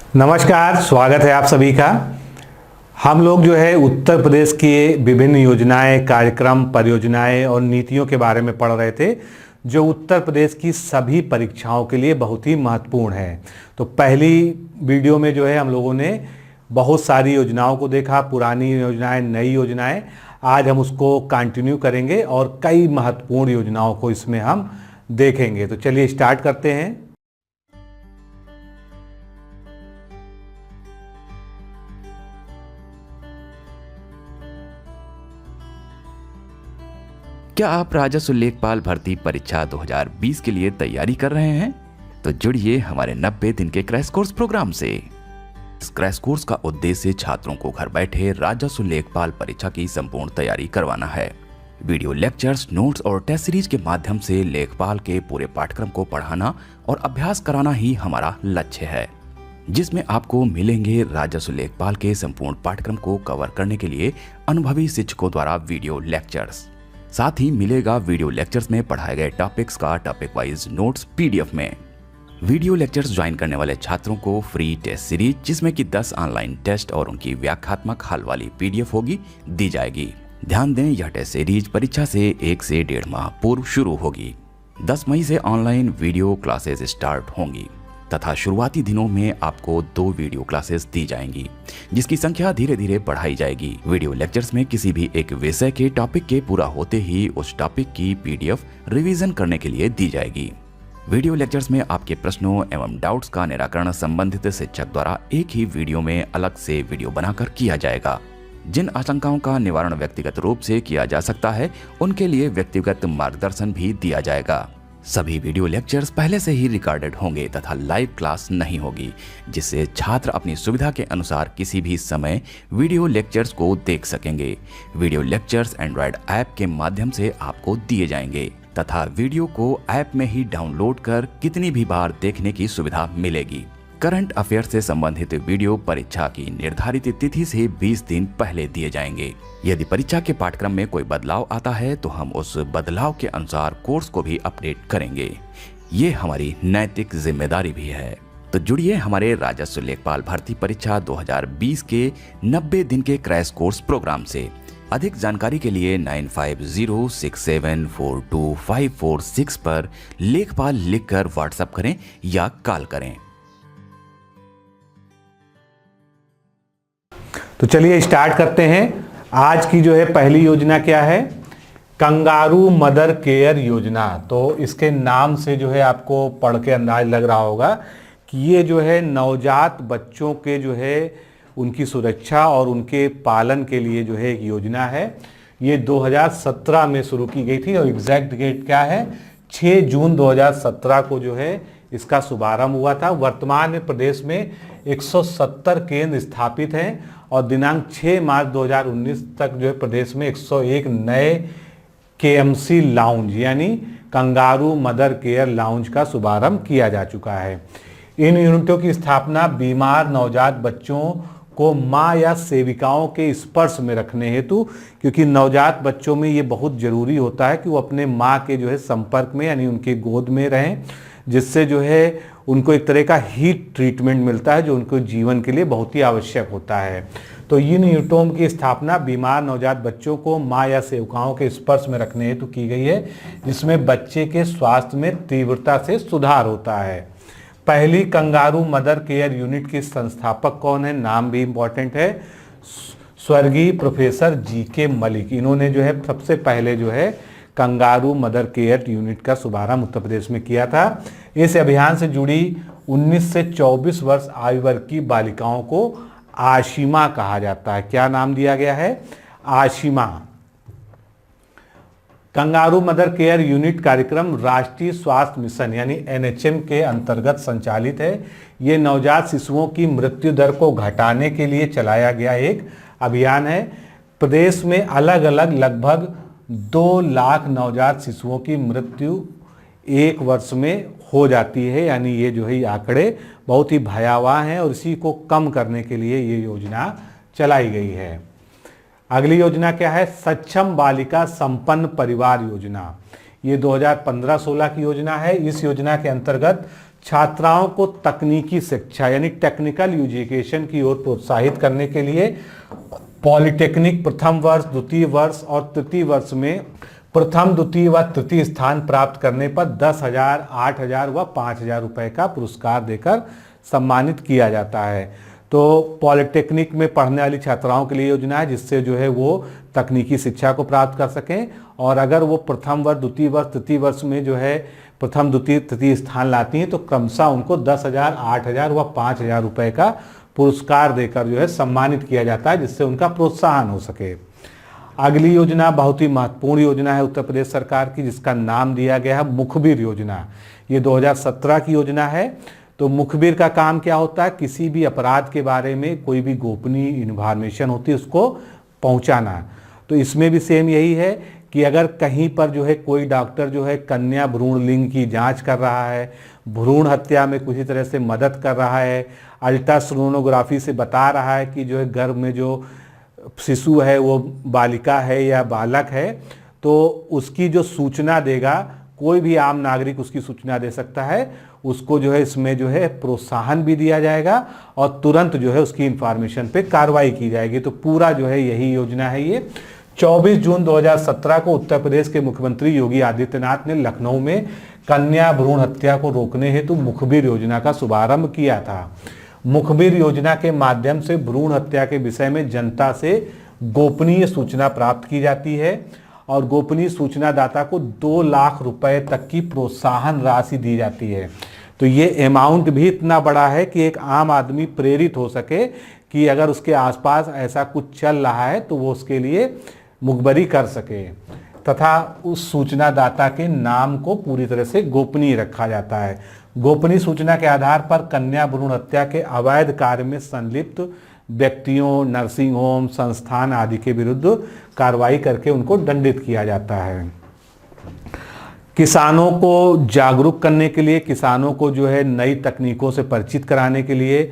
नमस्कार, स्वागत है आप सभी का। हम लोग जो है उत्तर प्रदेश की विभिन्न योजनाएं, कार्यक्रम, परियोजनाएं और नीतियों के बारे में पढ़ रहे थे जो उत्तर प्रदेश की सभी परीक्षाओं के लिए बहुत ही महत्वपूर्ण है। तो पहली वीडियो में जो है हम लोगों ने बहुत सारी योजनाओं को देखा, पुरानी योजनाएं, नई योजनाएं। आज हम उसको कंटिन्यू करेंगे और कई महत्वपूर्ण योजनाओं को इसमें हम देखेंगे। तो चलिए स्टार्ट करते हैं। क्या आप राजस्व लेखपाल भर्ती परीक्षा 2020 के लिए तैयारी कर रहे हैं? तो जुड़िए हमारे 90 दिन के क्रैश कोर्स प्रोग्राम से। इस क्रैश कोर्स का उद्देश्य छात्रों को घर बैठे राजस्व लेखपाल परीक्षा की संपूर्ण तैयारी करवाना है। वीडियो लेक्चर्स, नोट्स और टेस्ट सीरीज के माध्यम से लेखपाल के पूरे पाठ्यक्रम को पढ़ाना और अभ्यास कराना ही हमारा लक्ष्य है, जिसमें आपको मिलेंगे राजस्व लेखपाल के संपूर्ण पाठ्यक्रम को कवर करने के लिए अनुभवी शिक्षकों द्वारा वीडियो लेक्चर्स। साथ ही मिलेगा वीडियो लेक्चर्स में पढ़ाए गए टॉपिक्स का टॉपिक वाइज नोट्स पीडीएफ में। वीडियो लेक्चर्स ज्वाइन करने वाले छात्रों को फ्री टेस्ट सीरीज, जिसमें कि 10 ऑनलाइन टेस्ट और उनकी व्याख्यात्मक हल वाली पीडीएफ होगी, दी जाएगी। ध्यान दें, यह टेस्ट सीरीज परीक्षा से 1 से 1.5 माह पूर्व शुरू होगी। 10 मई से ऑनलाइन वीडियो क्लासेस स्टार्ट होंगी तथा शुरुआती दिनों में आपको 2 वीडियो क्लासेस दी जाएंगी, जिसकी संख्या धीरे धीरे बढ़ाई जाएगी। वीडियो लेक्चर्स में किसी भी एक विषय के टॉपिक के पूरा होते ही उस टॉपिक की पीडीएफ रिवीजन करने के लिए दी जाएगी। वीडियो लेक्चर्स में आपके प्रश्नों एवं डाउट्स का निराकरण संबंधित शिक्षक द्वारा एक ही वीडियो में अलग से वीडियो बनाकर किया जाएगा। जिन आशंकाओं का निवारण व्यक्तिगत रूप से किया जा सकता है, उनके लिए व्यक्तिगत मार्गदर्शन भी दिया जाएगा। सभी वीडियो लेक्चर्स पहले से ही रिकॉर्डेड होंगे तथा लाइव क्लास नहीं होगी, जिससे छात्र अपनी सुविधा के अनुसार किसी भी समय वीडियो लेक्चर्स को देख सकेंगे। वीडियो लेक्चर्स एंड्रॉयड ऐप के माध्यम से आपको दिए जाएंगे तथा वीडियो को ऐप में ही डाउनलोड कर कितनी भी बार देखने की सुविधा मिलेगी। करंट अफेयर से संबंधित वीडियो परीक्षा की निर्धारित तिथि से 20 दिन पहले दिए जाएंगे। यदि परीक्षा के पाठ्यक्रम में कोई बदलाव आता है तो हम उस बदलाव के अनुसार कोर्स को भी अपडेट करेंगे। ये हमारी नैतिक जिम्मेदारी भी है। तो जुड़िए हमारे राजस्व लेखपाल भर्ती परीक्षा 2020 के 90 दिन के क्रैश कोर्स प्रोग्राम से। अधिक जानकारी के लिए 9506742546 पर लेखपाल लिखकर व्हाट्सएप करें या कॉल करें। तो चलिए स्टार्ट करते हैं। आज की जो है पहली योजना क्या है? कंगारू मदर केयर योजना। तो इसके नाम से जो है आपको पढ़ के अंदाज लग रहा होगा कि ये जो है नवजात बच्चों के जो है उनकी सुरक्षा और उनके पालन के लिए जो है एक योजना है। ये 2017 में शुरू की गई थी और एग्जैक्ट डेट क्या है? 6 जून 2017 को जो है इसका शुभारंभ हुआ था। वर्तमान में प्रदेश में 170 केंद्र स्थापित हैं और दिनांक 6 मार्च 2019 तक जो है प्रदेश में 101 नए केएमसी लाउंज यानी कंगारू मदर केयर लाउंज का शुभारंभ किया जा चुका है। इन यूनिटों की स्थापना बीमार नवजात बच्चों को माँ या सेविकाओं के स्पर्श में रखने हेतु, क्योंकि नवजात बच्चों में ये बहुत जरूरी होता है कि वो अपने माँ के जो है संपर्क में यानी उनके गोद में रहें, जिससे जो है उनको एक तरह का हीट ट्रीटमेंट मिलता है जो उनको जीवन के लिए बहुत ही आवश्यक होता है। तो इन यूनिटों की स्थापना बीमार नवजात बच्चों को माँ या सेविकाओं के स्पर्श में रखने हेतु की गई है, जिसमें बच्चे के स्वास्थ्य में तीव्रता से सुधार होता है। पहली कंगारू मदर केयर यूनिट के संस्थापक कौन है? नाम भी इम्पोर्टेंट है, स्वर्गीय प्रोफेसर जीके मलिक। इन्होंने जो है सबसे पहले जो है कंगारू मदर केयर यूनिट का शुभारंभ उत्तर प्रदेश में किया था। इस अभियान से जुड़ी 19 से 24 वर्ष आयु वर्ग की बालिकाओं को आशिमा कहा जाता है। क्या नाम दिया गया है? Ashima. Kangaroo mother care unit कार्यक्रम राष्ट्रीय स्वास्थ्य मिशन यानी एनएचएम के अंतर्गत संचालित है। ये नवजात शिशुओं की मृत्यु दर को घटाने के लिए चलाया गया एक अभियान है। प्रदेश में अलग अलग लगभग 2 लाख नवजात शिशुओं की मृत्यु 1 वर्ष में हो जाती है, यानी ये जो है ये आंकड़े बहुत ही भयावह हैं और इसी को कम करने के लिए ये योजना चलाई गई है। अगली योजना क्या है? सक्षम बालिका संपन्न परिवार योजना। ये 2015-16 की योजना है। इस योजना के अंतर्गत छात्राओं को तकनीकी शिक्षा यानी टेक्निकल एजुकेशन की ओर प्रोत्साहित करने के लिए पॉलिटेक्निक प्रथम वर्ष, द्वितीय वर्ष और तृतीय वर्ष में प्रथम, द्वितीय व तृतीय स्थान प्राप्त करने पर 10,000, 8,000 व 5,000 रुपए का पुरस्कार देकर सम्मानित किया जाता है। तो पॉलिटेक्निक में पढ़ने वाली छात्राओं के लिए योजना है जिससे जो है वो तकनीकी शिक्षा को प्राप्त कर सकें, और अगर वो प्रथम वर्ष, द्वितीय वर्ष, तृतीय वर्ष में जो है प्रथम, द्वितीय, तृतीय स्थान लाती हैं तो क्रमशः उनको 10,000, 8,000 व 5,000 रुपए का पुरस्कार देकर जो है सम्मानित किया जाता है, जिससे उनका प्रोत्साहन हो सके। अगली योजना बहुत ही महत्वपूर्ण योजना है उत्तर प्रदेश सरकार की, जिसका नाम दिया गया है मुखबिर योजना। ये 2017 की योजना है। तो मुखबिर का काम क्या होता है? किसी भी अपराध के बारे में कोई भी गोपनीय इन्फॉर्मेशन होती है उसको पहुंचाना। तो इसमें भी सेम यही है कि अगर कहीं पर जो है कोई डॉक्टर जो है कन्या भ्रूण लिंग की जांच कर रहा है, भ्रूण हत्या में किसी तरह से मदद कर रहा है, अल्ट्रासोनोग्राफी से बता रहा है कि जो है गर्भ में जो शिशु है वो बालिका है या बालक है, तो उसकी जो सूचना देगा, कोई भी आम नागरिक उसकी सूचना दे सकता है, उसको जो है इसमें जो है प्रोत्साहन भी दिया जाएगा और तुरंत जो है उसकी इंफॉर्मेशन पे कार्रवाई की जाएगी। तो पूरा जो है यही योजना है। ये 24 जून 2017 को उत्तर प्रदेश के मुख्यमंत्री योगी आदित्यनाथ ने लखनऊ में कन्या भ्रूण हत्या को रोकने हेतु मुखबिर योजना का शुभारंभ किया था। मुखबिर योजना के माध्यम से भ्रूण हत्या के विषय में जनता से गोपनीय सूचना प्राप्त की जाती है और गोपनीय सूचना दाता को 2 लाख रुपए तक की प्रोत्साहन राशि दी जाती है। तो ये अमाउंट भी इतना बड़ा है कि एक आम आदमी प्रेरित हो सके कि अगर उसके आसपास ऐसा कुछ चल रहा है तो वो उसके लिए मुखबरी कर सके, तथा उस सूचना दाता के नाम को पूरी तरह से गोपनीय रखा जाता है। गोपनीय सूचना के आधार पर कन्या भ्रूण हत्या के अवैध कार्य में संलिप्त व्यक्तियों, नर्सिंग होम, संस्थान आदि के विरुद्ध कार्रवाई करके उनको दंडित किया जाता है। किसानों को जागरूक करने के लिए, किसानों को जो है नई तकनीकों से परिचित कराने के लिए,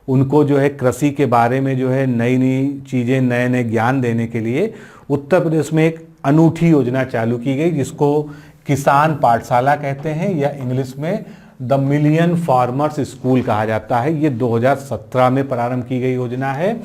उनको जो है कृषि के बारे में जो है नई नई चीज़ें, नए नए ज्ञान देने के लिए उत्तर प्रदेश में एक अनूठी योजना चालू की गई जिसको किसान पाठशाला कहते हैं या इंग्लिश में द मिलियन फार्मर्स स्कूल कहा जाता है। ये 2017 में प्रारंभ की गई योजना है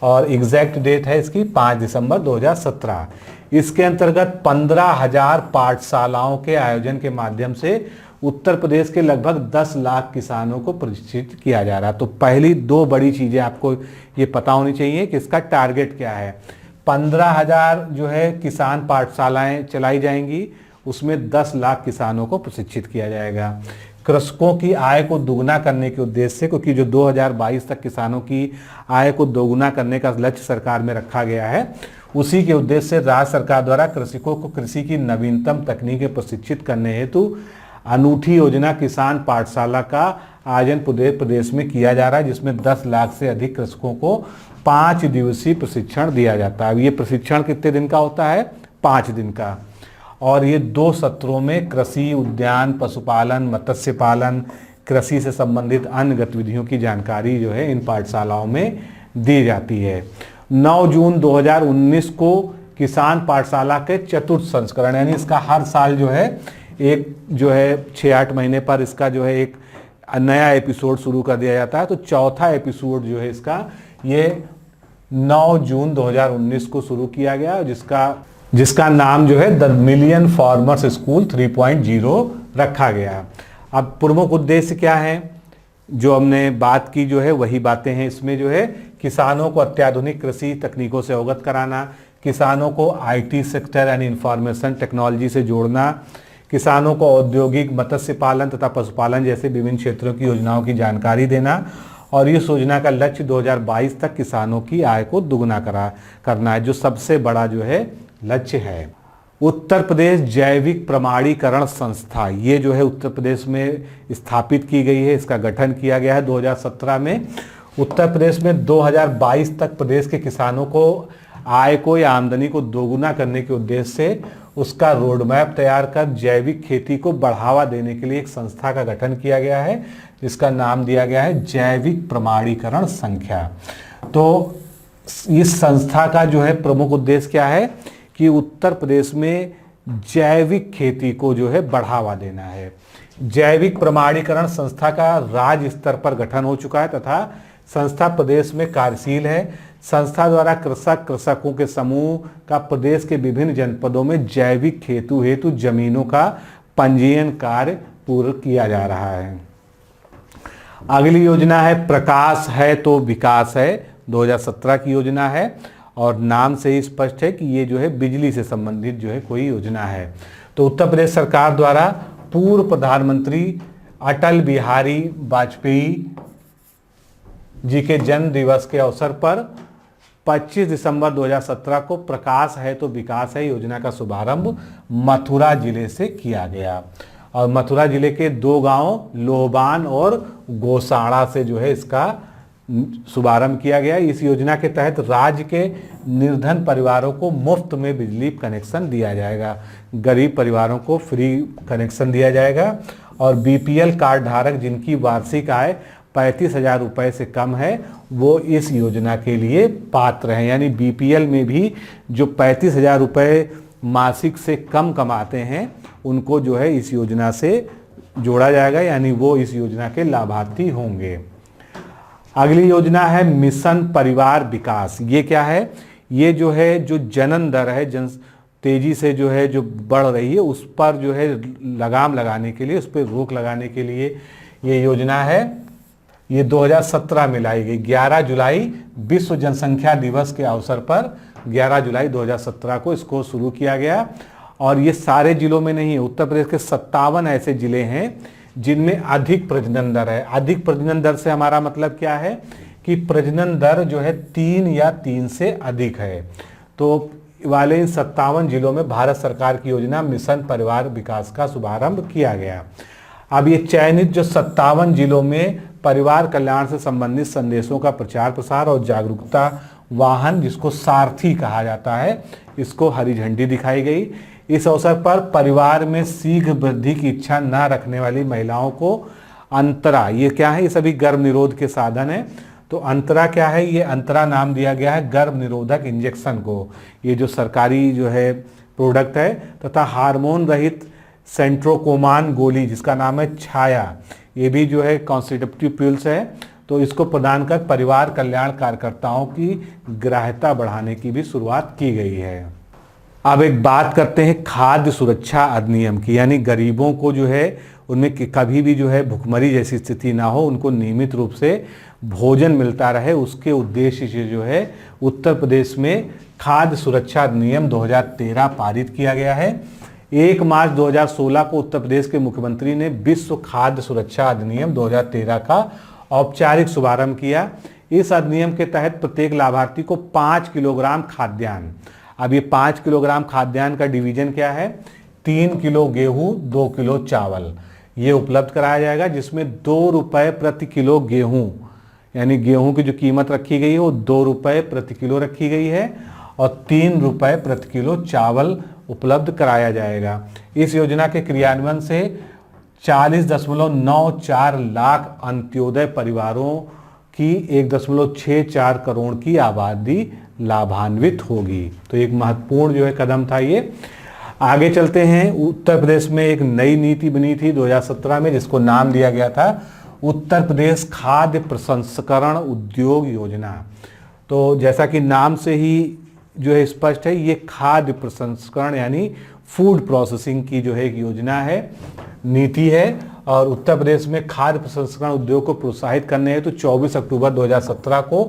और एग्जैक्ट डेट है इसकी 5 दिसंबर 2017। इसके अंतर्गत 15,000 पाठशालाओं के आयोजन के माध्यम से उत्तर प्रदेश के लगभग 10 लाख किसानों को प्रशिक्षित किया जा रहा है। तो पहली 2 बड़ी चीज़ें आपको ये पता होनी चाहिए कि इसका टारगेट क्या है। 15,000 जो है किसान पाठशालाएं चलाई जाएंगी, उसमें 10 लाख किसानों को प्रशिक्षित किया जाएगा। कृषकों की आय को दोगुना करने के उद्देश्य से, क्योंकि जो 2022 तक किसानों की आय को दोगुना करने का लक्ष्य सरकार में रखा गया है, उसी के उद्देश्य से राज्य सरकार द्वारा कृषकों को कृषि की नवीनतम तकनीकें प्रशिक्षित करने हेतु अनूठी योजना किसान पाठशाला का आयोजन प्रदेश में किया जा रहा है, जिसमें 10 लाख से अधिक कृषकों को 5 दिवसीय प्रशिक्षण दिया जाता है। ये प्रशिक्षण कितने दिन का होता है? 5 दिन का। और ये 2 सत्रों में कृषि, उद्यान, पशुपालन, मत्स्य पालन, कृषि से संबंधित अन्य गतिविधियों की जानकारी जो है इन पाठशालाओं में दी जाती है। 9 जून 2019 को किसान पाठशाला के चतुर्थ संस्करण, यानी इसका हर साल जो है एक जो है 6-8 महीने पर इसका जो है एक नया एपिसोड शुरू कर दिया जाता है। तो चौथा एपिसोड जो है इसका ये 9 जून 2019 को शुरू किया गया, जिसका नाम जो है द मिलियन फार्मर्स स्कूल 3.0 रखा गया। अब प्रमुख उद्देश्य क्या है? जो हमने बात की जो है वही बातें हैं इसमें। जो है किसानों को अत्याधुनिक कृषि तकनीकों से अवगत कराना, किसानों को आईटी सेक्टर यानी इंफॉर्मेशन टेक्नोलॉजी से जोड़ना, किसानों को औद्योगिक, मत्स्य पालन तथा पशुपालन जैसे विभिन्न क्षेत्रों की योजनाओं की जानकारी देना, और इस योजना का लक्ष्य 2022 तक किसानों की आय को दुगना करना है, जो सबसे बड़ा जो है लक्ष्य है। उत्तर प्रदेश जैविक प्रमाणीकरण संस्था, ये जो है उत्तर प्रदेश में स्थापित की गई है। इसका गठन किया गया है 2017 में। उत्तर प्रदेश में 2022 तक प्रदेश के किसानों को आय को या आमदनी को दोगुना करने के उद्देश्य से उसका रोड मैप तैयार कर जैविक खेती को बढ़ावा देने के लिए एक संस्था का गठन किया गया है, जिसका नाम दिया गया है जैविक प्रमाणीकरण संख्या। तो इस संस्था का जो है प्रमुख उद्देश्य क्या है कि उत्तर प्रदेश में जैविक खेती को जो है बढ़ावा देना है। जैविक प्रमाणीकरण संस्था का राज्य स्तर पर गठन हो चुका है तथा संस्था प्रदेश में कार्यशील है। संस्था द्वारा कृषकों के समूह का प्रदेश के विभिन्न जनपदों में जैविक खेती हेतु जमीनों का पंजीयन कार्य पूर्ण किया जा रहा है। अगली योजना है प्रकाश है तो विकास है, 2017 की योजना है और नाम से ही स्पष्ट है कि ये जो है बिजली से संबंधित जो है कोई योजना है। तो उत्तर प्रदेश सरकार द्वारा पूर्व प्रधानमंत्री अटल बिहारी वाजपेयी जी के जन्म दिवस के अवसर पर 25 दिसंबर 2017 को प्रकाश है तो विकास है योजना का शुभारंभ मथुरा जिले से किया गया और मथुरा जिले के 2 गांव लोहबान और गोसाड़ा से जो है इसका शुभारंभ किया गया। इस योजना के तहत राज्य के निर्धन परिवारों को मुफ्त में बिजली कनेक्शन दिया जाएगा, गरीब परिवारों को फ्री कनेक्शन दिया जाएगा और बीपीएल कार्ड धारक जिनकी वार्षिक आय 35,000 रुपये से कम है वो इस योजना के लिए पात्र हैं। यानी बीपीएल में भी जो 35,000 रुपये मासिक से कम कमाते हैं उनको जो है इस योजना से जोड़ा जाएगा, यानी वो इस योजना के लाभार्थी होंगे। अगली योजना है मिशन परिवार विकास। ये क्या है? ये जो है जो जनन दर है तेजी से जो है जो बढ़ रही है उस पर जो है लगाम लगाने के लिए, उस पर रोक लगाने के लिए ये योजना है। ये 2017 में लाई गई। 11 जुलाई विश्व जनसंख्या दिवस के अवसर पर 11 जुलाई 2017 को इसको शुरू किया गया और ये सारे जिलों में नहीं है। उत्तर प्रदेश के 57 ऐसे जिले हैं जिनमें अधिक प्रजनन दर है। अधिक प्रजनन दर से हमारा मतलब क्या है कि प्रजनन दर जो है 3 या 3 से अधिक है। तो वाले इन 57 जिलों में भारत सरकार की योजना मिशन परिवार विकास का शुभारंभ किया गया। अब ये चयनित जो 57 जिलों में परिवार कल्याण से संबंधित संदेशों का प्रचार प्रसार और जागरूकता वाहन जिसको सारथी कहा जाता है, इसको हरी झंडी दिखाई गई। इस अवसर पर परिवार में शीघ्र वृद्धि की इच्छा न रखने वाली महिलाओं को अंतरा, ये क्या है? ये सभी गर्भ निरोध के साधन है। तो अंतरा क्या है? ये अंतरा नाम दिया गया है गर्भ निरोधक इंजेक्शन को। ये जो सरकारी जो है प्रोडक्ट है तथा हार्मोन रहित सेंट्रोकोमान गोली जिसका नाम है छाया, ये भी जो है कॉन्सेप्टिव पिल्स है। तो इसको प्रदान कर परिवार कल्याण कार्यकर्ताओं की ग्राह्यता बढ़ाने की भी शुरुआत की गई है। अब एक बात करते हैं खाद्य सुरक्षा अधिनियम की, यानी गरीबों को जो है उनमें कभी भी जो है भुखमरी जैसी स्थिति ना हो, उनको नियमित रूप से भोजन मिलता रहे, उसके उद्देश्य से जो है उत्तर प्रदेश में खाद्य सुरक्षा अधिनियम 2013 पारित किया गया है। 1 मार्च 2016 को उत्तर प्रदेश के मुख्यमंत्री ने विश्व खाद्य सुरक्षा अधिनियम 2013 का औपचारिक शुभारंभ किया। इस अधिनियम के तहत प्रत्येक लाभार्थी को 5 किलोग्राम खाद्यान्न, अब ये 5 किलोग्राम खाद्यान्न का डिवीजन क्या है? 3 किलो गेहूं, 2 किलो चावल, ये उपलब्ध कराया जाएगा, जिसमें 2 रुपये प्रति किलो गेहूं, यानी गेहूं की जो कीमत रखी गई है वो 2 रुपये प्रति किलो रखी गई है और 3 रुपये प्रति किलो चावल उपलब्ध कराया जाएगा। इस योजना के क्रियान्वयन से 40.94 लाख अंत्योदय परिवारों की 1.64 करोड़ की आबादी लाभान्वित होगी। तो एक महत्वपूर्ण जो है कदम था ये। आगे चलते हैं। उत्तर प्रदेश में एक नई नीति बनी थी 2017 में जिसको नाम दिया गया था उत्तर प्रदेश खाद्य प्रसंस्करण उद्योग योजना। तो जैसा कि नाम से ही जो है स्पष्ट है, ये खाद्य प्रसंस्करण यानी फूड प्रोसेसिंग की जो है एक योजना है, नीति है और उत्तर प्रदेश में खाद्य प्रसंस्करण उद्योग को प्रोत्साहित करने हेतु 24 अक्टूबर 2017 को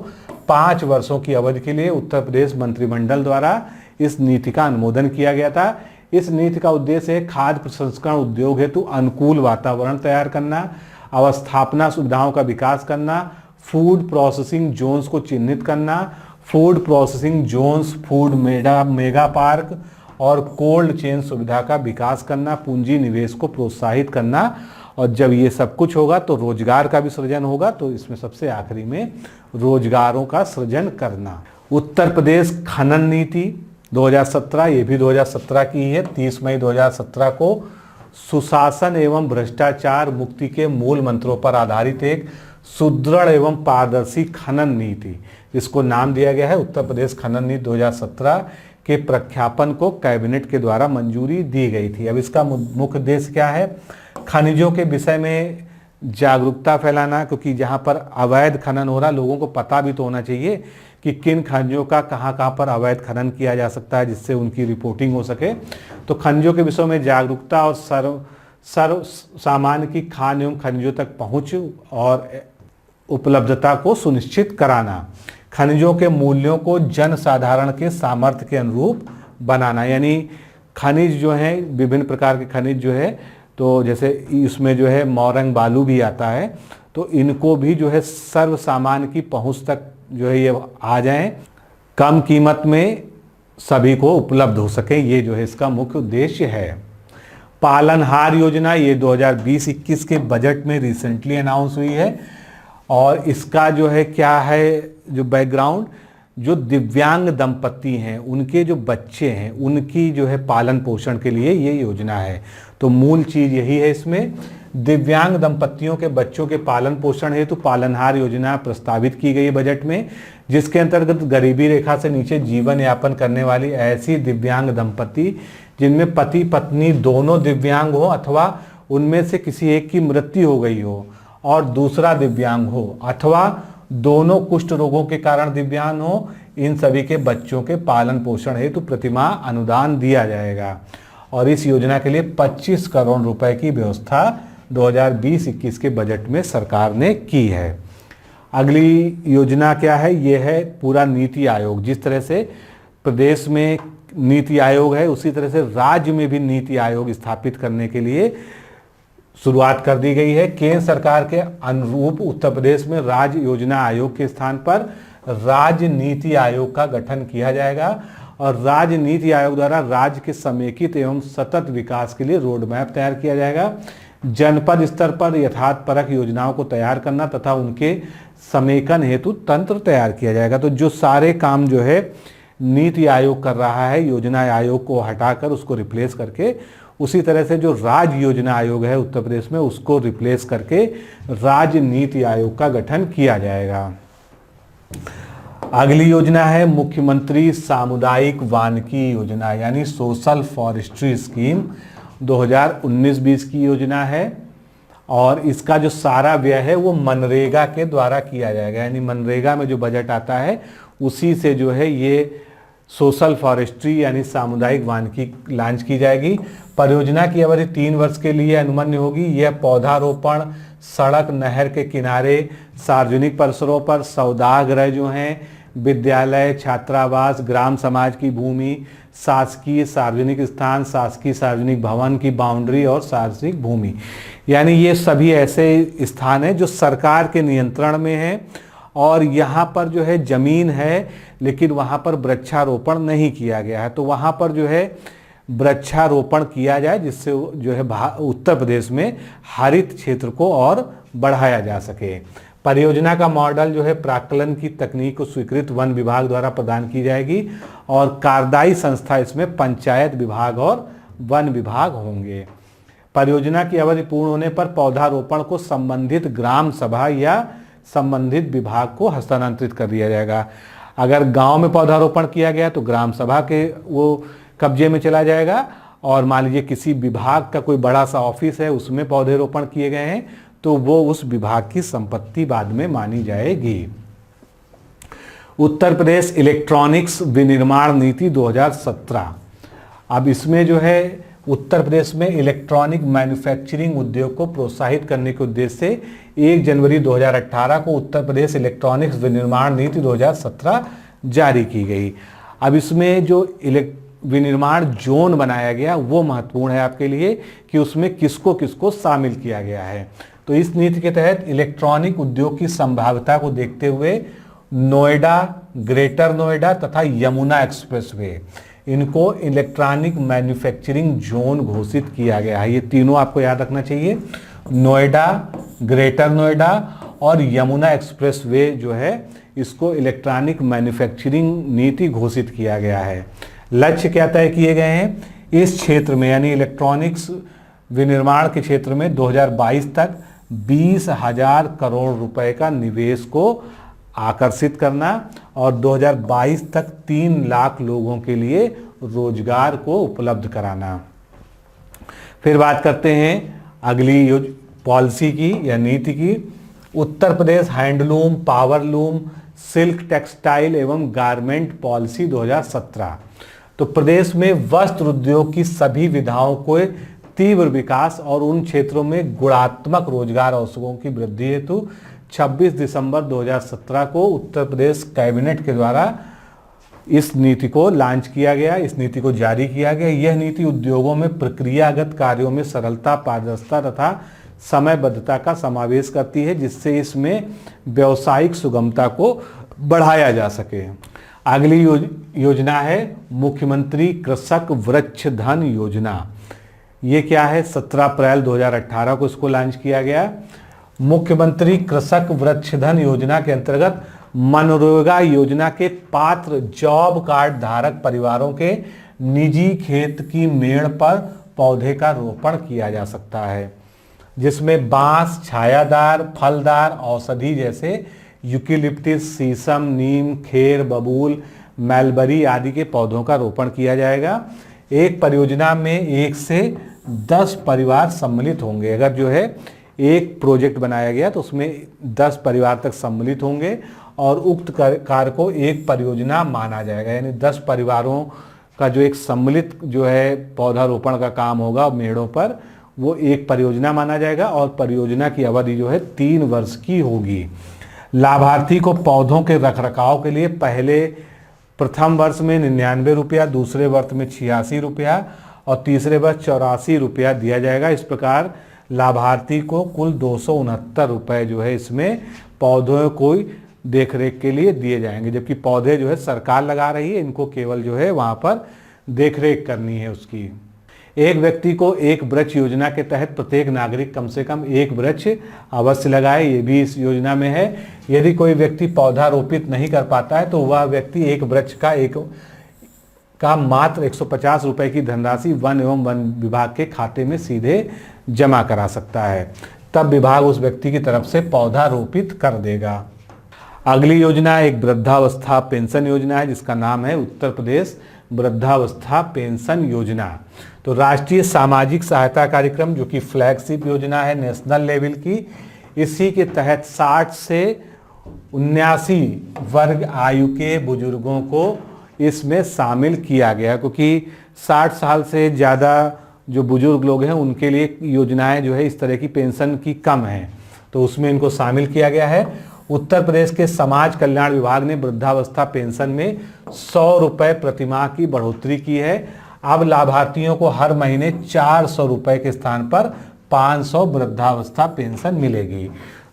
5 वर्षों की अवधि के लिए उत्तर प्रदेश मंत्रिमंडल द्वारा इस नीति का अनुमोदन किया गया था। इस नीति का उद्देश्य है खाद्य प्रसंस्करण उद्योग हेतु अनुकूल वातावरण तैयार करना, अवस्थापना सुविधाओं का विकास करना, फूड प्रोसेसिंग जोन्स को चिन्हित करना, food processing zones, food mega park और कोल्ड चेन सुविधा का विकास करना, पूंजी निवेश को प्रोत्साहित करना और जब ये सब कुछ होगा तो रोजगार का भी सृजन होगा। तो इसमें सबसे आखिरी में रोजगारों का सृजन करना। उत्तर प्रदेश खनन नीति 2017, ये भी 2017 की है। 30 मई 2017 को सुशासन एवं भ्रष्टाचार मुक्ति के मूल मंत्रों पर आधारित एक सुदृढ़ एवं पारदर्शी खनन नीति, जिसको नाम दिया गया है उत्तर प्रदेश खनन नीति 2017 के प्रख्यापन को कैबिनेट के द्वारा मंजूरी दी गई थी। अब इसका मुख्य उद्देश्य क्या है? खनिजों के विषय में जागरूकता फैलाना, क्योंकि जहाँ पर अवैध खनन हो रहा लोगों को पता भी तो होना चाहिए कि किन खनिजों का कहाँ पर अवैध खनन किया जा सकता है, जिससे उनकी रिपोर्टिंग हो सके। तो खनिजों के विषय में जागरूकता और सर्व सामान्य की खान एवं खनिजों तक पहुँच और उपलब्धता को सुनिश्चित कराना। खनिजों के मूल्यों को जन साधारण के सामर्थ्य के अनुरूप बनाना, यानी खनिज जो है विभिन्न प्रकार के खनिज जो है, तो जैसे इसमें जो है मौरंग बालू भी आता है, तो इनको भी जो है सर्व सामान्य की पहुंच तक जो है ये आ जाएं, कम कीमत में सभी को उपलब्ध हो सके, ये जो है इसका मुख्य उद्देश्य है। पालनहार योजना ये 2020-21 के बजट में रिसेंटली अनाउंस हुई है और इसका जो है क्या है जो बैकग्राउंड, जो दिव्यांग दंपति हैं उनके जो बच्चे हैं उनकी जो है पालन पोषण के लिए ये योजना है। तो मूल चीज यही है इसमें, दिव्यांग दंपतियों के बच्चों के पालन पोषण हेतु पालनहार योजना प्रस्तावित की गई बजट में, जिसके अंतर्गत गरीबी रेखा से नीचे जीवन यापन करने वाली ऐसी दिव्यांग दंपति जिनमें पति पत्नी दोनों दिव्यांग हो अथवा उनमें से किसी एक की मृत्यु हो गई हो और दूसरा दिव्यांग हो अथवा दोनों कुष्ठ रोगों के कारण दिव्यांग हो, इन सभी के बच्चों के पालन पोषण हेतु प्रतिमाह अनुदान दिया जाएगा। और इस योजना के लिए 25 करोड़ रुपए की व्यवस्था 2020-21 के बजट में सरकार ने की है। अगली योजना क्या है, ये है पूरा नीति आयोग। जिस तरह से प्रदेश में नीति आयोग है उसी तरह से राज्य में भी नीति आयोग स्थापित करने के लिए शुरुआत कर दी गई है। केंद्र सरकार के अनुरूप उत्तर प्रदेश में राज्य योजना आयोग के स्थान पर राज्य नीति आयोग का गठन किया जाएगा और राज्य नीति आयोग द्वारा राज्य के समेकित एवं सतत विकास के लिए रोड मैप तैयार किया जाएगा। जनपद स्तर पर यथार्थपरक योजनाओं को तैयार करना तथा उनके समेकन हेतु तंत्र तैयार किया जाएगा। तो जो सारे काम जो है नीति आयोग कर रहा है, योजना आयोग को हटाकर उसको रिप्लेस करके, उसी तरह से जो राज्य योजना आयोग है उत्तर प्रदेश में उसको रिप्लेस करके राज्य नीति आयोग का गठन किया जाएगा। अगली योजना है मुख्यमंत्री सामुदायिक वानिकी योजना, यानी सोशल फॉरेस्ट्री स्कीम 2019-20 की योजना है और इसका जो सारा व्यय है वो मनरेगा के द्वारा किया जाएगा, यानी मनरेगा में जो बजट आता है उसी से जो है ये सोशल फॉरेस्ट्री यानी सामुदायिक वानिकी लॉन्च की जाएगी। परियोजना की अवधि 3 वर्ष के लिए अनुमन्य होगी। यह पौधारोपण, सड़क, नहर के किनारे, सार्वजनिक परिसरों पर सौदागृह जो हैं, विद्यालय, छात्रावास, ग्राम समाज की भूमि, शासकीय सार्वजनिक स्थान, शासकीय सार्वजनिक भवन की बाउंड्री और सार्वजनिक भूमि, यानी ये सभी ऐसे स्थान हैं जो सरकार के नियंत्रण में हैं और यहाँ पर जो है जमीन है लेकिन वहाँ पर वृक्षारोपण नहीं किया गया है, तो वहाँ पर जो है वृक्षारोपण किया जाए जिससे जो है उत्तर प्रदेश में हरित क्षेत्र को और बढ़ाया जा सके। परियोजना का मॉडल जो है प्राक्कलन की तकनीक को स्वीकृत वन विभाग द्वारा प्रदान की जाएगी और कार्यदायी संस्था इसमें पंचायत विभाग और वन विभाग होंगे। परियोजना की अवधि पूर्ण होने पर पौधारोपण को संबंधित ग्राम सभा या संबंधित विभाग को हस्तांतरित कर दिया जाएगा। अगर गांव में पौधारोपण किया गया तो ग्राम सभा के वो कब्जे में चला जाएगा और मान लीजिए किसी विभाग का कोई बड़ा सा ऑफिस है उसमें पौधेरोपण किए गए हैं तो वो उस विभाग की संपत्ति बाद में मानी जाएगी। उत्तर प्रदेश इलेक्ट्रॉनिक्स विनिर्माण नीति 2017, अब इसमें जो है उत्तर प्रदेश में इलेक्ट्रॉनिक मैन्युफैक्चरिंग उद्योग को प्रोत्साहित करने के उद्देश्य से 1 जनवरी 2018 को उत्तर प्रदेश इलेक्ट्रॉनिक्स विनिर्माण नीति 2017 जारी की गई। अब इसमें जो विनिर्माण जोन बनाया गया वो महत्वपूर्ण है आपके लिए कि उसमें किसको किसको शामिल किया गया है। तो इस नीति के तहत इलेक्ट्रॉनिक उद्योग की संभाव्यता को देखते हुए नोएडा, ग्रेटर नोएडा तथा यमुना एक्सप्रेसवे, इनको इलेक्ट्रॉनिक मैन्युफैक्चरिंग जोन घोषित किया गया है। ये तीनों आपको याद रखना चाहिए, नोएडा, ग्रेटर नोएडा और यमुना एक्सप्रेसवे जो है इसको इलेक्ट्रॉनिक मैन्युफैक्चरिंग नीति घोषित किया गया है। लक्ष्य क्या तय किए गए हैं, इस क्षेत्र में यानी इलेक्ट्रॉनिक्स विनिर्माण के क्षेत्र में 2022 तक 20,000 करोड़ रुपए का निवेश को आकर्षित करना और 2022 तक 3 लाख लोगों के लिए रोजगार को उपलब्ध कराना। फिर बात करते हैं अगली पॉलिसी की या नीति की, Uttar Pradesh handloom, powerloom, silk textile एवं गारमेंट पॉलिसी 2017। तो प्रदेश में वस्त्र उद्योग की सभी विधाओं को तीव्र विकास और उन क्षेत्रों में गुणात्मक रोजगार अवसरों की वृद्धि हेतु 26 दिसंबर 2017 को उत्तर प्रदेश कैबिनेट के द्वारा इस नीति को लॉन्च किया गया, इस नीति को जारी किया गया। यह नीति उद्योगों में प्रक्रियागत कार्यों में सरलता, पारदर्शिता तथा समयबद्धता का समावेश करती है, जिससे इसमें व्यावसायिक सुगमता को बढ़ाया जा सके। अगली योजना है मुख्यमंत्री कृषक वृक्ष धन योजना। ये क्या है? 17 अप्रैल 2018 को इसको लॉन्च किया गया। मुख्यमंत्री कृषक वृक्ष धन योजना के अंतर्गत मनरेगा योजना के पात्र जॉब कार्ड धारक परिवारों के निजी खेत की मेड़ पर पौधे का रोपण किया जा सकता है, जिसमें बांस, छायादार, फलदार औषधि जैसे यूकेलिप्टस, शीशम, नीम, खेर, बबूल, मलबरी आदि के पौधों का रोपण किया जाएगा। एक परियोजना में 1 से 10 परिवार सम्मिलित होंगे। अगर जो है एक प्रोजेक्ट बनाया गया तो उसमें 10 परिवार तक सम्मिलित होंगे और उक्त कार्य को एक परियोजना माना जाएगा। यानी 10 परिवारों का जो एक सम्मिलित जो है पौधारोपण का काम होगा मेड़ों पर, वो एक परियोजना माना जाएगा और परियोजना की अवधि जो है 3 वर्ष की होगी। लाभार्थी को पौधों के रखरखाव के लिए प्रथम वर्ष में 99 रुपया, दूसरे वर्ष में 86 रुपया और तीसरे वर्ष 84 रुपया दिया जाएगा। इस प्रकार लाभार्थी को कुल 269 रुपये जो है इसमें पौधों को देखरेख के लिए दिए जाएंगे, जबकि पौधे जो है सरकार लगा रही है, इनको केवल जो है वहाँ पर देखरेख करनी है उसकी। एक व्यक्ति को एक वृक्ष योजना के तहत प्रत्येक नागरिक कम से कम एक वृक्ष अवश्य लगाए, ये भी इस योजना में है। यदि कोई व्यक्ति पौधा रोपित नहीं कर पाता है तो वह व्यक्ति एक वृक्ष का मात्र 150 रुपए की धनराशि वन एवं वन विभाग के खाते में सीधे जमा करा सकता है, तब विभाग उस व्यक्ति की तरफ से पौधा रोपित कर देगा। अगली योजना एक वृद्धावस्था पेंशन योजना है, जिसका नाम है उत्तर प्रदेश वृद्धावस्था पेंशन योजना। तो राष्ट्रीय सामाजिक सहायता कार्यक्रम जो कि फ्लैगशिप योजना है नेशनल लेवल की, इसी के तहत 60 से 79 वर्ग आयु के बुजुर्गों को इसमें शामिल किया गया, क्योंकि 60 साल से ज़्यादा जो बुजुर्ग लोग हैं उनके लिए योजनाएं जो है इस तरह की पेंशन की कम हैं, तो उसमें इनको शामिल किया गया है। उत्तर प्रदेश के समाज कल्याण विभाग ने वृद्धावस्था पेंशन में 100 रुपये प्रतिमाह की बढ़ोतरी की है। अब लाभार्थियों को हर महीने 400 रुपये के स्थान पर 500 वृद्धावस्था पेंशन मिलेगी।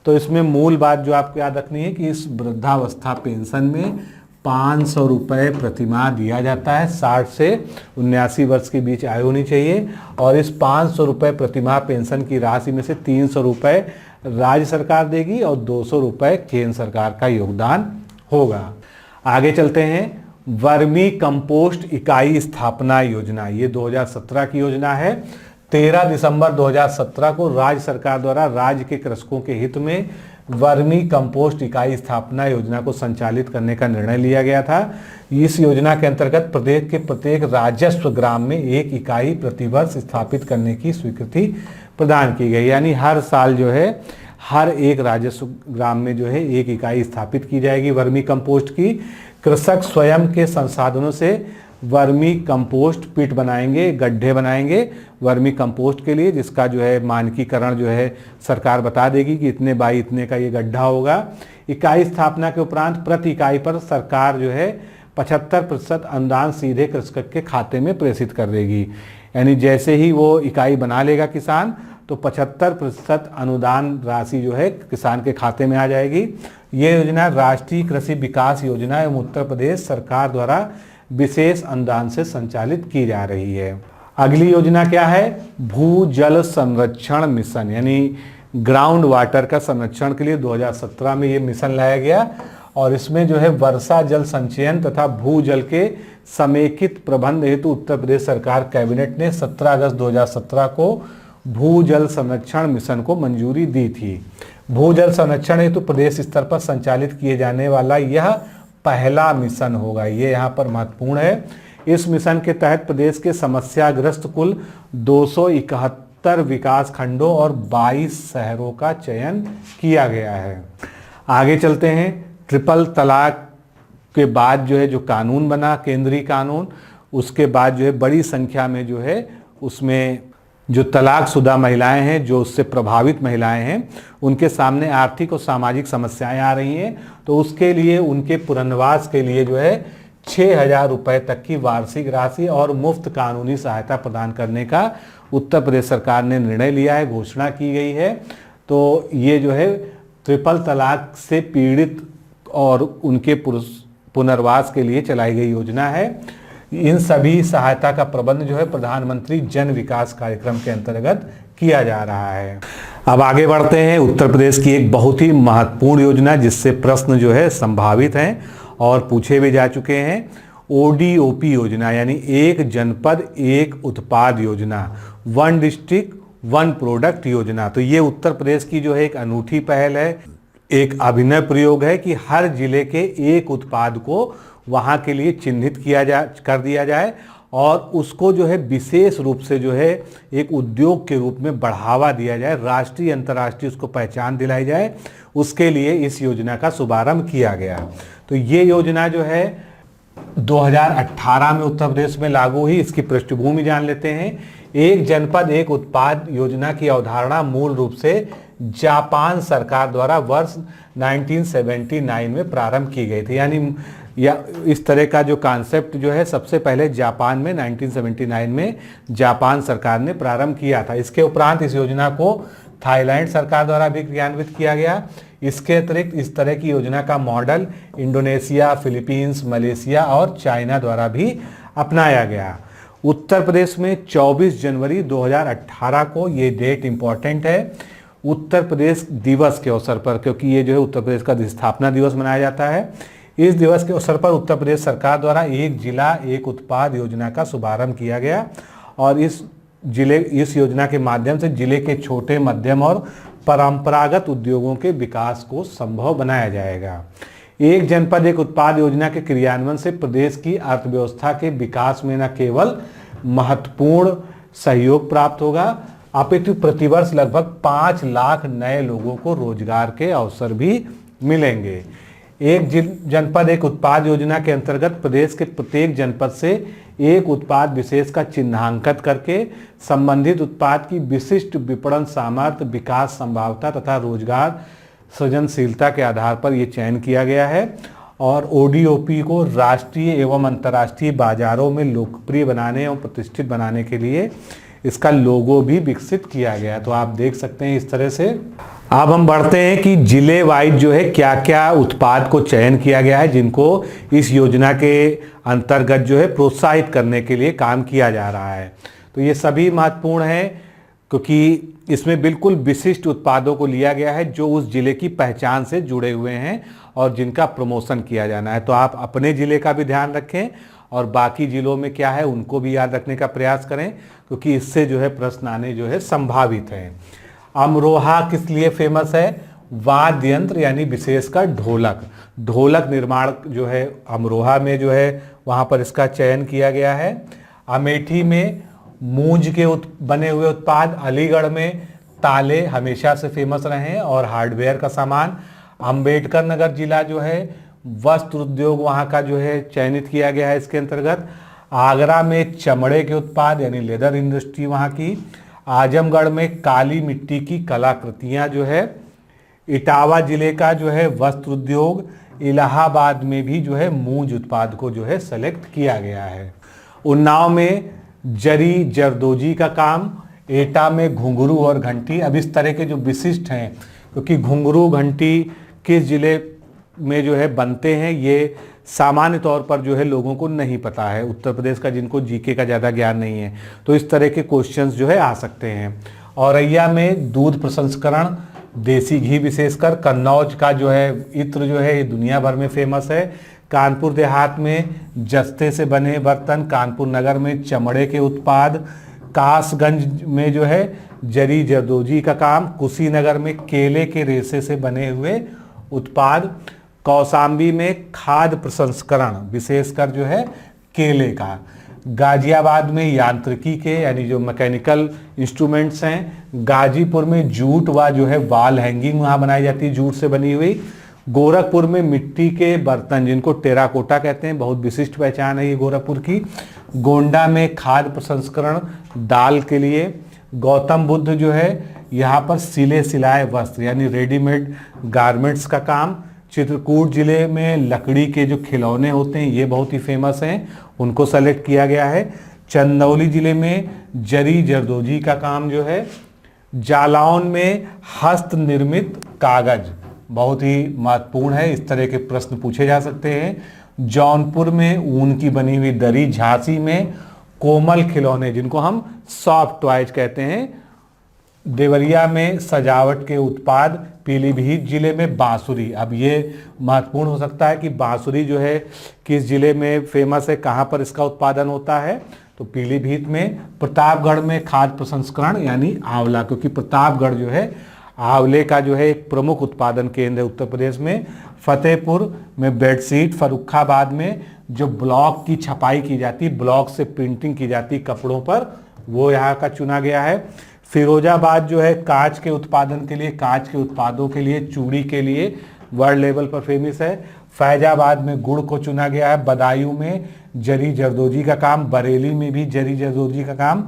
तो इसमें मूल बात जो आपको याद रखनी है कि इस वृद्धावस्था पेंशन में 500 रुपये प्रतिमाह दिया जाता है। 60 से 79 वर्ष के बीच आयु होनी चाहिए और इस 500 रुपये प्रतिमाह पेंशन की राशि में से 300 रुपये राज्य सरकार देगी और 200 रुपये केंद्र सरकार का योगदान होगा। आगे चलते हैं, वर्मी कंपोस्ट इकाई स्थापना योजना, ये 2017 की योजना है। 13 दिसंबर 2017 को राज्य सरकार द्वारा राज्य के कृषकों के हित में वर्मी कंपोस्ट इकाई स्थापना योजना को संचालित करने का निर्णय लिया गया था। इस योजना के अंतर्गत प्रदेश के प्रत्येक राजस्व ग्राम में 1 इकाई प्रतिवर्ष स्थापित करने की स्वीकृति प्रदान की गई। यानी हर साल जो है हर एक राजस्व ग्राम में जो है 1 इकाई स्थापित की जाएगी वर्मी कंपोस्ट की। कृषक स्वयं के संसाधनों से वर्मी कंपोस्ट पिट बनाएंगे, गड्ढे बनाएंगे वर्मी कंपोस्ट के लिए, जिसका जो है मानकीकरण जो है सरकार बता देगी कि इतने बाई इतने का ये गड्ढा होगा। इकाई स्थापना के उपरांत प्रति इकाई पर सरकार जो है 75% अनुदान सीधे कृषक के खाते में प्रेषित कर देगी। यानी जैसे ही वो इकाई बना लेगा किसान तो 75% अनुदान राशि जो है किसान के खाते में आ जाएगी। ये योजना राष्ट्रीय कृषि विकास योजना एवं उत्तर प्रदेश सरकार द्वारा विशेष अनुदान से संचालित की जा रही है। अगली योजना क्या है? भूजल संरक्षण मिशन, यानी ग्राउंड वाटर का संरक्षण के लिए 2017 में ये मिशन लाया गया और इसमें जो है वर्षा जल संचयन तथा भूजल के समेकित प्रबंध हेतु उत्तर प्रदेश सरकार कैबिनेट ने 17 अगस्त 2017 को भूजल संरक्षण मिशन को मंजूरी दी थी। भूजल संरक्षण हेतु प्रदेश स्तर पर संचालित किए जाने वाला यह पहला मिशन होगा, ये यहाँ पर महत्वपूर्ण है। इस मिशन के तहत प्रदेश के समस्याग्रस्त कुल 271 70 विकास खंडों और 22 शहरों का चयन किया गया है। आगे चलते हैं। ट्रिपल तलाक के बाद जो है जो कानून बना, केंद्रीय कानून, उसके बाद जो है बड़ी संख्या में जो है उसमें जो तलाकशुदा महिलाएं हैं, जो उससे प्रभावित महिलाएं हैं, उनके सामने आर्थिक और सामाजिक समस्याएं आ रही हैं। तो उसके लिए उनके पुनर्वास के लिए जो है 6,000 रुपए तक की वार्षिक राशि और मुफ्त कानूनी सहायता प्रदान करने का उत्तर प्रदेश सरकार ने निर्णय लिया है, घोषणा की गई है। तो ये जो है ट्रिपल तलाक से पीड़ित और उनके पुनर्वास के लिए चलाई गई योजना है। इन सभी सहायता का प्रबंध जो है प्रधानमंत्री जन विकास कार्यक्रम के अंतर्गत किया जा रहा है। अब आगे बढ़ते हैं। उत्तर प्रदेश की एक बहुत ही महत्वपूर्ण योजना जिससे प्रश्न जो है संभावित हैं और पूछे भी जा चुके हैं, ODOP योजना, यानी एक जनपद एक उत्पाद योजना, वन डिस्ट्रिक्ट वन प्रोडक्ट योजना। तो ये उत्तर प्रदेश की जो है एक अनूठी पहल है, एक अभिनव प्रयोग है कि हर जिले के एक उत्पाद को वहाँ के लिए चिन्हित कर दिया जाए और उसको जो है विशेष रूप से जो है एक उद्योग के रूप में बढ़ावा दिया जाए, राष्ट्रीय अंतर्राष्ट्रीय उसको पहचान दिलाई जाए। उसके लिए इस योजना का शुभारंभ किया गया। तो ये योजना जो है 2018 में उत्तर प्रदेश में लागू हुई। इसकी पृष्ठभूमि जान लेते हैं। एक जनपद एक उत्पाद योजना की अवधारणा मूल रूप से जापान सरकार द्वारा वर्ष 1979 में प्रारंभ की गई थी। यानी या इस तरह का जो कॉन्सेप्ट जो है सबसे पहले जापान में 1979 में जापान सरकार ने प्रारंभ किया था। इसके उपरांत इस योजना को थाईलैंड सरकार द्वारा भी क्रियान्वित किया गया। इसके अतिरिक्त इस तरह की योजना का मॉडल इंडोनेशिया, फिलीपींस, मलेशिया और चाइना द्वारा भी अपनाया गया। उत्तर प्रदेश में 24 जनवरी 2018 को, ये डेट इंपॉर्टेंट है, उत्तर प्रदेश दिवस के अवसर पर, क्योंकि ये जो है उत्तर प्रदेश का स्थापना दिवस मनाया जाता है। इस दिवस के अवसर पर उत्तर प्रदेश सरकार द्वारा एक जिला एक उत्पाद योजना का शुभारंभ किया गया और इस योजना के माध्यम से जिले के छोटे, मध्यम और परंपरागत उद्योगों के विकास को संभव बनाया जाएगा। एक जनपद एक उत्पाद योजना के क्रियान्वयन से प्रदेश की अर्थव्यवस्था के विकास में न केवल महत्वपूर्ण सहयोग प्राप्त होगा, अपितु प्रतिवर्ष लगभग 5 लाख नए लोगों को रोजगार के अवसर भी मिलेंगे। एक जनपद एक उत्पाद योजना के अंतर्गत प्रदेश के प्रत्येक जनपद से एक उत्पाद विशेष का चिन्हांकन करके संबंधित उत्पाद की विशिष्ट विपणन सामर्थ्य, विकास संभावना तथा रोजगार सृजनशीलता के आधार पर यह चयन किया गया है और ODOP को राष्ट्रीय एवं अंतर्राष्ट्रीय बाजारों में लोकप्रिय बनाने और प्रतिष्ठित बनाने के लिए इसका लोगो भी विकसित किया गया। तो आप देख सकते हैं इस तरह से। अब हम बढ़ते हैं कि जिले वाइज जो है क्या क्या उत्पाद को चयन किया गया है जिनको इस योजना के अंतर्गत जो है प्रोत्साहित करने के लिए काम किया जा रहा है। तो ये सभी महत्वपूर्ण है क्योंकि इसमें बिल्कुल विशिष्ट उत्पादों को लिया गया है जो उस जिले की पहचान से जुड़े हुए हैं और जिनका प्रमोशन किया जाना है। तो आप अपने जिले का भी ध्यान रखें और बाकी जिलों में क्या है उनको भी याद रखने का प्रयास करें क्योंकि इससे जो है प्रश्न आने जो है संभावित है। अमरोहा किस लिए फेमस है? वाद्य यंत्र यानी विशेषकर ढोलक। ढोलक निर्माण जो है अमरोहा में जो है वहाँ पर इसका चयन किया गया है। अमेठी में मूंज के बने हुए उत्पाद, अलीगढ़ में ताले हमेशा से फेमस रहे हैं और हार्डवेयर का सामान। अंबेडकर नगर जिला जो है वस्त्र उद्योग वहाँ का जो है चयनित किया गया है इसके अंतर्गत। आगरा में चमड़े के उत्पाद यानी लेदर इंडस्ट्री वहाँ की। आजमगढ़ में काली मिट्टी की कलाकृतियाँ जो है। इटावा जिले का जो है वस्त्र उद्योग। इलाहाबाद में भी जो है मूंज उत्पाद को जो है सेलेक्ट किया गया है। उन्नाव में जरी जरदोजी का काम। एटा में घुंघरू और घंटी। अब इस तरह के जो विशिष्ट हैं क्योंकि घुंघरू घंटी किस जिले में जो है बनते हैं ये सामान्य तौर पर जो है लोगों को नहीं पता है, उत्तर प्रदेश का जिनको जीके का ज़्यादा ज्ञान नहीं है, तो इस तरह के क्वेश्चंस जो है आ सकते हैं। औरैया में दूध प्रसंस्करण, देसी घी विशेषकर। कन्नौज का जो है इत्र जो है ये दुनिया भर में फेमस है। कानपुर देहात में जस्ते से बने बर्तन। कानपुर नगर में चमड़े के उत्पाद। कासगंज में जो है जरी जरदोजी का काम। कुशीनगर में केले के रेशे से बने हुए उत्पाद। कौसाम्बी में खाद्य प्रसंस्करण विशेषकर जो है केले का। गाजियाबाद में यांत्रिकी के यानी जो मैकेनिकल इंस्ट्रूमेंट्स हैं। गाजीपुर में जूट व जो है वॉल हैंगिंग वहाँ बनाई जाती है जूट से बनी हुई। गोरखपुर में मिट्टी के बर्तन जिनको टेराकोटा कहते हैं, बहुत विशिष्ट पहचान है ये गोरखपुर की। गोंडा में खाद्य प्रसंस्करण दाल के लिए। गौतम बुद्ध जो है यहाँ पर सिले सिलाए वस्त्र यानी रेडीमेड गारमेंट्स का काम। चित्रकूट जिले में लकड़ी के जो खिलौने होते हैं ये बहुत ही फेमस हैं, उनको सेलेक्ट किया गया है। चंदौली जिले में जरी जरदोजी का काम जो है। जालौन में हस्त निर्मित कागज बहुत ही महत्वपूर्ण है, इस तरह के प्रश्न पूछे जा सकते हैं। जौनपुर में ऊन की बनी हुई दरी। झांसी में कोमल खिलौने जिनको हम सॉफ्ट टॉयज कहते हैं। देवरिया में सजावट के उत्पाद। पीलीभीत जिले में बांसुरी। अब ये महत्वपूर्ण हो सकता है कि बांसुरी जो है किस जिले में फेमस है, कहाँ पर इसका उत्पादन होता है, तो पीलीभीत में। प्रतापगढ़ में खाद्य प्रसंस्करण यानी आंवला, क्योंकि प्रतापगढ़ जो है आंवले का जो है एक प्रमुख उत्पादन केंद्र है उत्तर प्रदेश में। फतेहपुर में बेडशीट। फर्रुखाबाद में जो ब्लॉक की छपाई की जाती, ब्लॉक से प्रिंटिंग की जाती कपड़ों पर, वो यहाँ का चुना गया है। फिरोजाबाद जो है कांच के उत्पादन के लिए, कांच के उत्पादों के लिए, चूड़ी के लिए वर्ल्ड लेवल पर फेमस है। फैजाबाद में गुड़ को चुना गया है। बदायूं में जरी जरदोजी का काम। बरेली में भी जरी जरदोजी का काम।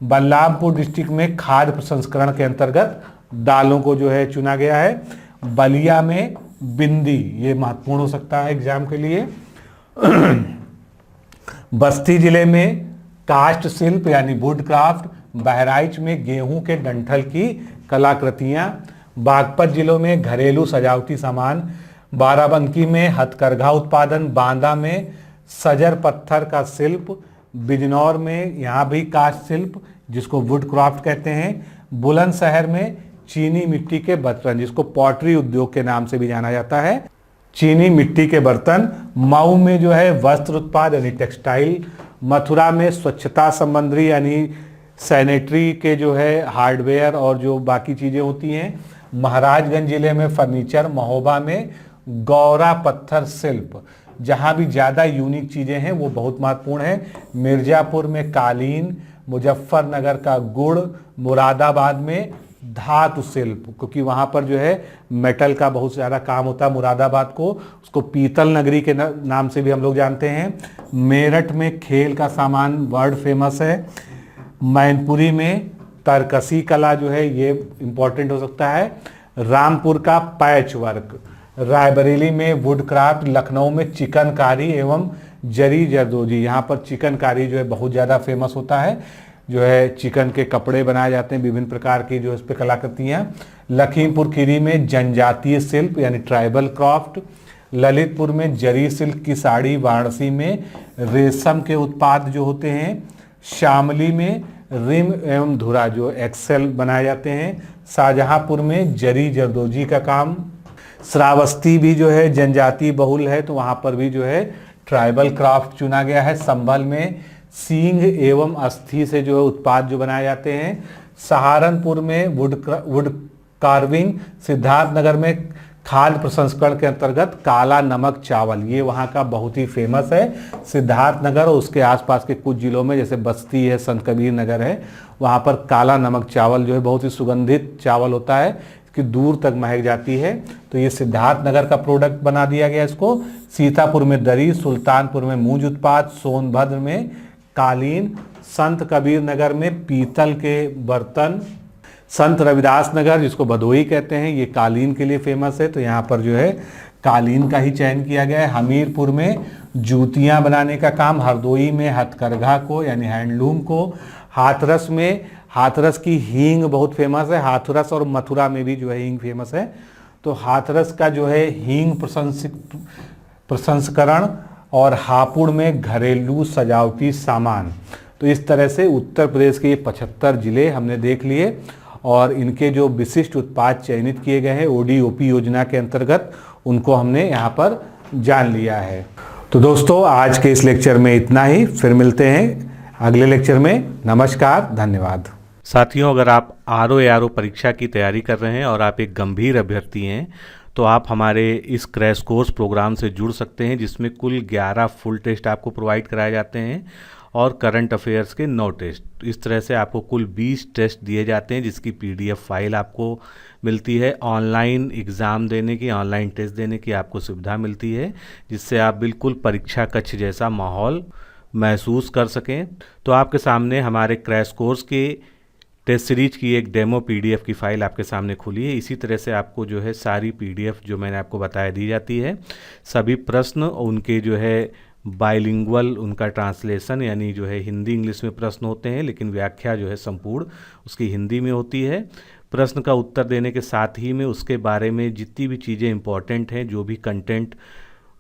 बलरामपुर डिस्ट्रिक्ट में खाद्य प्रसंस्करण के अंतर्गत दालों को जो है चुना गया है। बलिया में बिंदी, ये महत्वपूर्ण हो सकता है एग्जाम के लिए। बस्ती जिले में काष्ठ शिल्प यानी वुड क्राफ्ट। बहराइच में गेहूं के डंठल की कलाकृतियां। बागपत जिलों में घरेलू सजावटी सामान। बाराबंकी में हथकरघा उत्पादन। बांदा में सजर पत्थर का शिल्प। बिजनौर में यहाँ भी काष्ठ शिल्प जिसको वुड क्राफ्ट कहते हैं। बुलंदशहर में चीनी मिट्टी के बर्तन जिसको पॉटरी उद्योग के नाम से भी जाना जाता है, चीनी मिट्टी के बर्तन। मऊ में जो है वस्त्र उत्पाद यानी टेक्सटाइल। मथुरा में स्वच्छता संबंधी यानी सैनिटरी के जो है हार्डवेयर और जो बाकी चीज़ें होती हैं। महाराजगंज जिले में फर्नीचर। महोबा में गौरा पत्थर शिल्प, जहाँ भी ज़्यादा यूनिक चीज़ें हैं वो बहुत महत्वपूर्ण है। मिर्ज़ापुर में कालीन। मुजफ्फरनगर का गुड़। मुरादाबाद में धातु शिल्प, क्योंकि वहाँ पर जो है मेटल का बहुत ज़्यादा काम होता है। मुरादाबाद को उसको पीतल नगरी के नाम से भी हम लोग जानते हैं। मेरठ में खेल का सामान वर्ल्ड फेमस है। मैनपुरी में तरकसी कला जो है ये इम्पोर्टेंट हो सकता है। रामपुर का पैच वर्क। रायबरेली में वुड क्राफ्ट। लखनऊ में चिकनकारी एवं जरी जरदोजी, यहाँ पर चिकनकारी जो है बहुत ज़्यादा फेमस होता है, जो है चिकन के कपड़े बनाए जाते हैं, विभिन्न प्रकार की जो इस पर कलाकृतियाँ। लखीमपुर खीरी में जनजातीय शिल्प यानी ट्राइबल क्राफ्ट। ललितपुर में जरी सिल्क की साड़ी। वाराणसी में रेशम के उत्पाद जो होते हैं। शामली में रिम एवं धुरा जो एक्सेल बनाए जाते हैं। शाहजहांपुर में जरी जरदोजी का काम। श्रावस्ती भी जो है जनजाति बहुल है, तो वहाँ पर भी जो है ट्राइबल क्राफ्ट चुना गया है। संभल में सींग एवं अस्थि से जो है उत्पाद जो बनाए जाते हैं। सहारनपुर में वुड कार्विंग। सिद्धार्थनगर में खाद्य प्रसंस्करण के अंतर्गत काला नमक चावल, ये वहाँ का बहुत ही फेमस है। सिद्धार्थनगर और उसके आसपास के कुछ जिलों में जैसे बस्ती है, संत कबीर नगर है, वहाँ पर काला नमक चावल जो है बहुत ही सुगंधित चावल होता है, इसकी दूर तक महक जाती है। तो ये सिद्धार्थनगर का प्रोडक्ट बना दिया गया इसको। सीतापुर में दरी। सुल्तानपुर में मूंज उत्पाद। सोनभद्र में कालीन। संत कबीर नगर में पीतल के बर्तन। संत रविदास नगर जिसको भदोही कहते हैं, ये कालीन के लिए फेमस है, तो यहाँ पर जो है कालीन का ही चयन किया गया है। हमीरपुर में जूतियाँ बनाने का काम। हरदोई में हथकरघा को यानी हैंडलूम को। हाथरस में हाथरस की हींग बहुत फेमस है। हाथरस और मथुरा में भी जो है हींग फेमस है, तो हाथरस का जो है हींग प्रसंस्करण। और हापुड़ में घरेलू सजावटी सामान। तो इस तरह से उत्तर प्रदेश के ये 75 जिले हमने देख लिए और इनके जो विशिष्ट उत्पाद चयनित किए गए हैं ओडीओपी योजना के अंतर्गत, उनको हमने यहाँ पर जान लिया है। तो दोस्तों आज के इस लेक्चर में इतना ही, फिर मिलते हैं अगले लेक्चर में। नमस्कार, धन्यवाद। साथियों, अगर आप आरओ परीक्षा की तैयारी कर रहे हैं और आप एक गंभीर अभ्यर्थी हैं तो आप हमारे इस क्रैश कोर्स प्रोग्राम से जुड़ सकते हैं, जिसमें कुल 11 फुल टेस्ट आपको प्रोवाइड कराए जाते हैं और करंट अफेयर्स के 9 टेस्ट। इस तरह से आपको कुल 20 टेस्ट दिए जाते हैं, जिसकी PDF फाइल आपको मिलती है। ऑनलाइन एग्ज़ाम देने की, ऑनलाइन टेस्ट देने की आपको सुविधा मिलती है, जिससे आप बिल्कुल परीक्षा कक्ष जैसा माहौल महसूस कर सकें। तो आपके सामने हमारे क्रैश कोर्स के टेस्ट सीरीज की एक डेमो PDF की फ़ाइल आपके सामने खुली है। इसी तरह से आपको जो है सारी PDF जो मैंने आपको बताया दी जाती है। सभी प्रश्न उनके जो है बाइलिंगुअल उनका ट्रांसलेशन, यानी जो है हिंदी इंग्लिश में प्रश्न होते हैं, लेकिन व्याख्या जो है संपूर्ण उसकी हिंदी में होती है। प्रश्न का उत्तर देने के साथ ही में उसके बारे में जितनी भी चीज़ें इंपॉर्टेंट हैं, जो भी कंटेंट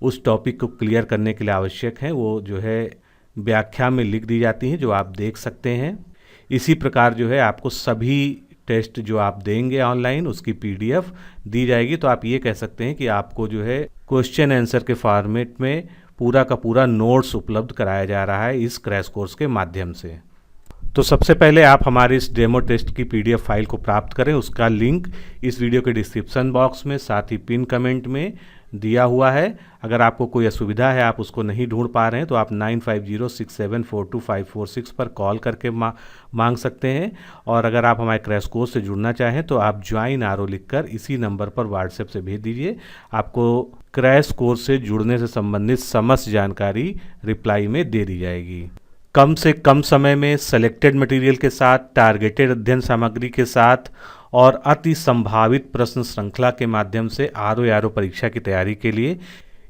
उस टॉपिक को क्लियर करने के लिए आवश्यक हैं, वो जो है व्याख्या में लिख दी जाती हैं, जो आप देख सकते हैं। इसी प्रकार जो है आपको सभी टेस्ट जो आप देंगे ऑनलाइन उसकी PDF दी जाएगी। तो आप ये कह सकते हैं कि आपको जो है क्वेश्चन आंसर के फॉर्मेट में पूरा का पूरा नोट्स उपलब्ध कराया जा रहा है इस क्रैश कोर्स के माध्यम से। तो सबसे पहले आप हमारे इस डेमो टेस्ट की PDF फाइल को प्राप्त करें। उसका लिंक इस वीडियो के डिस्क्रिप्शन बॉक्स में, साथ ही पिन कमेंट में दिया हुआ है। अगर आपको कोई असुविधा है, आप उसको नहीं ढूंढ पा रहे हैं, तो आप 9506742546 पर कॉल करके मांग सकते हैं। और अगर आप हमारे क्रैश कोर्स से जुड़ना चाहें तो आप ज्वाइन RO लिखकर इसी नंबर पर व्हाट्सएप से भेज दीजिए। आपको क्रैश कोर्स से जुड़ने से संबंधित समस्त जानकारी रिप्लाई में दे दी जाएगी। कम से कम समय में सेलेक्टेड मटेरियल के साथ, टारगेटेड अध्ययन सामग्री के साथ और अति संभावित प्रश्न श्रृंखला के माध्यम से RO परीक्षा की तैयारी के लिए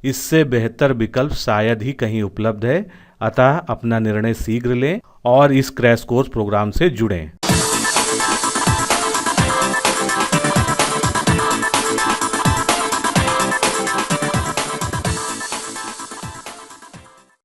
इससे बेहतर विकल्प शायद ही कहीं उपलब्ध है। अतः अपना निर्णय शीघ्र लें और इस क्रैश कोर्स प्रोग्राम से जुड़ें।